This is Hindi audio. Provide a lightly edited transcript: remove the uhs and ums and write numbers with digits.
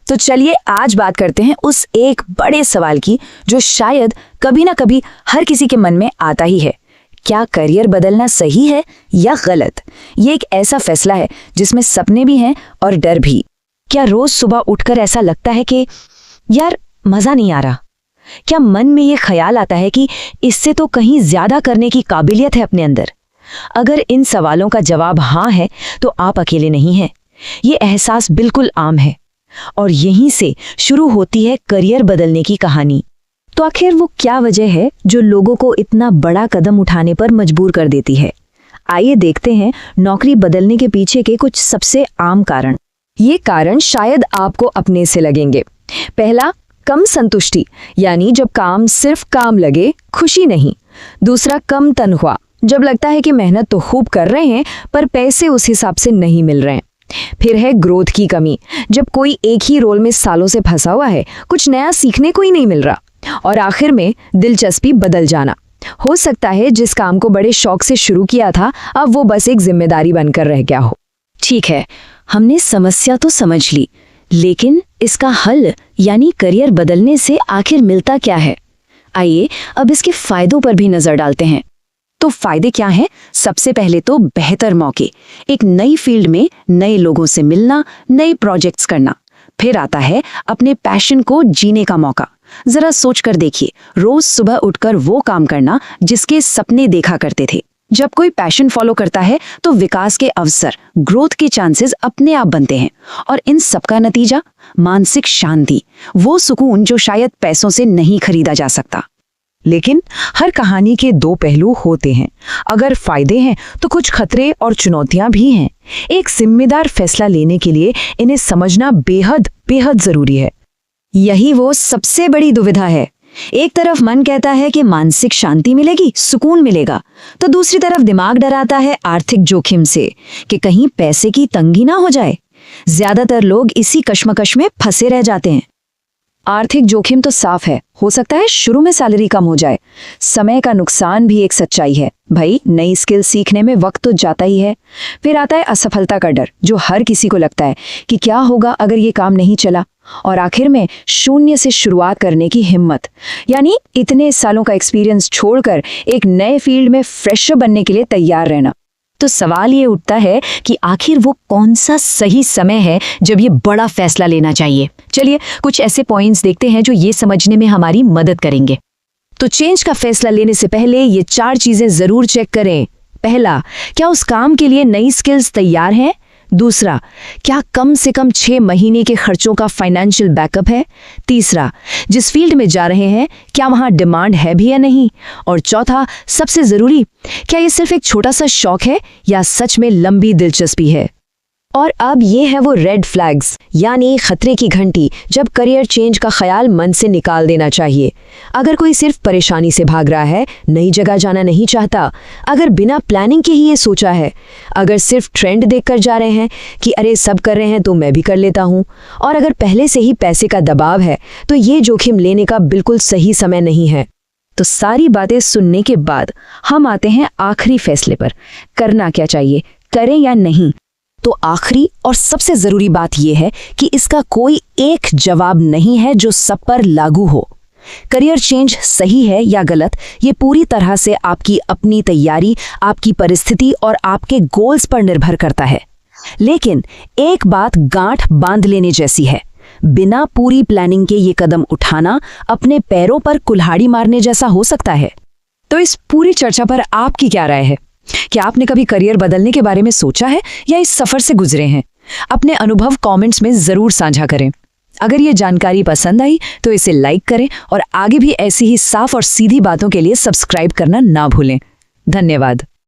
तो चलिए आज बात करते हैं उस एक बड़े सवाल की जो शायद कभी ना कभी हर किसी के मन में आता ही है। क्या करियर बदलना सही है या गलत? ये एक ऐसा फैसला है जिसमें सपने भी हैं और डर भी। क्या रोज सुबह उठकर ऐसा लगता है कि यार मजा नहीं आ रहा? क्या मन में ये ख्याल आता है कि इससे तो कहीं ज्यादा करने की काबिलियत है अपने अंदर? अगर इन सवालों का जवाब हाँ है तो आप अकेले नहीं हैं। ये एहसास बिल्कुल आम है और यहीं से शुरू होती है करियर बदलने की कहानी। तो आखिर वो क्या वजह है जो लोगों को इतना बड़ा कदम उठाने पर मजबूर कर देती है? आइए देखते हैं नौकरी बदलने के पीछे के कुछ सबसे आम कारण। ये कारण शायद आपको अपने से लगेंगे। पहला, कम संतुष्टि, यानी जब काम सिर्फ काम लगे, खुशी नहीं। दूसरा, कम तनख्वाह, जब लगता है कि मेहनत तो खूब कर रहे हैं पर पैसे उस हिसाब से नहीं मिल रहे हैं। फिर है ग्रोथ की कमी, जब कोई एक ही रोल में सालों से फंसा हुआ है, कुछ नया सीखने को ही नहीं मिल रहा। और आखिर में दिलचस्पी बदल जाना। हो सकता है जिस काम को बड़े शौक से शुरू किया था अब वो बस एक जिम्मेदारी बनकर रह गया हो। ठीक है, हमने समस्या तो समझ ली, लेकिन इसका हल यानी करियर बदलने से आखिर मिलता क्या है? आइए अब इसके फायदों पर भी नजर डालते हैं। तो फायदे क्या हैं? सबसे पहले तो बेहतर मौके, एक नई फील्ड में नए लोगों से मिलना, नए प्रोजेक्ट्स करना। फिर आता है अपने पैशन को जीने का मौका। जरा सोच कर देखिए, रोज सुबह उठकर वो काम करना जिसके सपने देखा करते थे। जब कोई पैशन फॉलो करता है तो विकास के अवसर, ग्रोथ के चांसेस अपने आप बनते हैं और इन सबका नतीजा मानसिक शांति, वो सुकून जो शायद पैसों से नहीं खरीदा जा सकता। लेकिन हर कहानी के दो पहलू होते हैं। अगर फायदे हैं तो कुछ खतरे और चुनौतियां भी हैं। एक जिम्मेदार फैसला लेने के लिए इन्हें समझना बेहद बेहद जरूरी है। यही वो सबसे बड़ी दुविधा है। एक तरफ मन कहता है कि मानसिक शांति मिलेगी, सुकून मिलेगा, तो दूसरी तरफ दिमाग डराता है आर्थिक जोखिम से कि कहीं पैसे की तंगी ना हो जाए। ज्यादातर लोग इसी कश्मकश में फंसे रह जाते हैं। आर्थिक जोखिम तो साफ है, हो सकता है शुरू में सैलरी कम हो जाए। समय का नुकसान भी एक सच्चाई है। भाई, नई स्किल सीखने में वक्त तो जाता ही है। फिर आता है असफलता का डर, जो हर किसी को लगता है कि क्या होगा अगर ये काम नहीं चला। और आखिर में शून्य से शुरुआत करने की हिम्मत, यानी इतने सालों का एक्सपीरियंस छोड़कर एक नए फील्ड में फ्रेशर बनने के लिए तैयार रहना। तो सवाल ये उठता है कि आखिर वो कौन सा सही समय है जब ये बड़ा फैसला लेना चाहिए? चलिए कुछ ऐसे पॉइंट्स देखते हैं जो ये समझने में हमारी मदद करेंगे। तो चेंज का फैसला लेने से पहले ये 4 चीजें जरूर चेक करें। पहला, क्या उस काम के लिए नई स्किल्स तैयार हैं? दूसरा, क्या कम से कम 6 महीने के खर्चों का फाइनेंशियल बैकअप है? तीसरा, जिस फील्ड में जा रहे हैं क्या वहां डिमांड है भी या नहीं? और चौथा, सबसे जरूरी, क्या ये सिर्फ एक छोटा सा शौक है या सच में लंबी दिलचस्पी है? और अब ये है वो रेड फ्लैग्स, यानी खतरे की घंटी, जब करियर चेंज का ख्याल मन से निकाल देना चाहिए। अगर कोई सिर्फ परेशानी से भाग रहा है, नई जगह जाना नहीं चाहता, अगर बिना प्लानिंग के ही ये सोचा है, अगर सिर्फ ट्रेंड देखकर जा रहे हैं कि अरे सब कर रहे हैं तो मैं भी कर लेता हूँ, और अगर पहले से ही पैसे का दबाव है, तो ये जोखिम लेने का बिल्कुल सही समय नहीं है। तो सारी बातें सुनने के बाद हम आते हैं आखिरी फैसले पर, करना क्या चाहिए, करें या नहीं। तो आखिरी और सबसे जरूरी बात यह है कि इसका कोई एक जवाब नहीं है जो सब पर लागू हो। करियर चेंज सही है या गलत, ये पूरी तरह से आपकी अपनी तैयारी, आपकी परिस्थिति और आपके गोल्स पर निर्भर करता है। लेकिन एक बात गांठ बांध लेने जैसी है, बिना पूरी प्लानिंग के ये कदम उठाना अपने पैरों पर कुल्हाड़ी मारने जैसा हो सकता है। तो इस पूरी चर्चा पर आपकी क्या राय है? क्या आपने कभी करियर बदलने के बारे में सोचा है या इस सफर से गुजरे हैं? अपने अनुभव कमेंट्स में जरूर साझा करें। अगर ये जानकारी पसंद आई तो इसे लाइक करें और आगे भी ऐसी ही साफ और सीधी बातों के लिए सब्सक्राइब करना ना भूलें। धन्यवाद।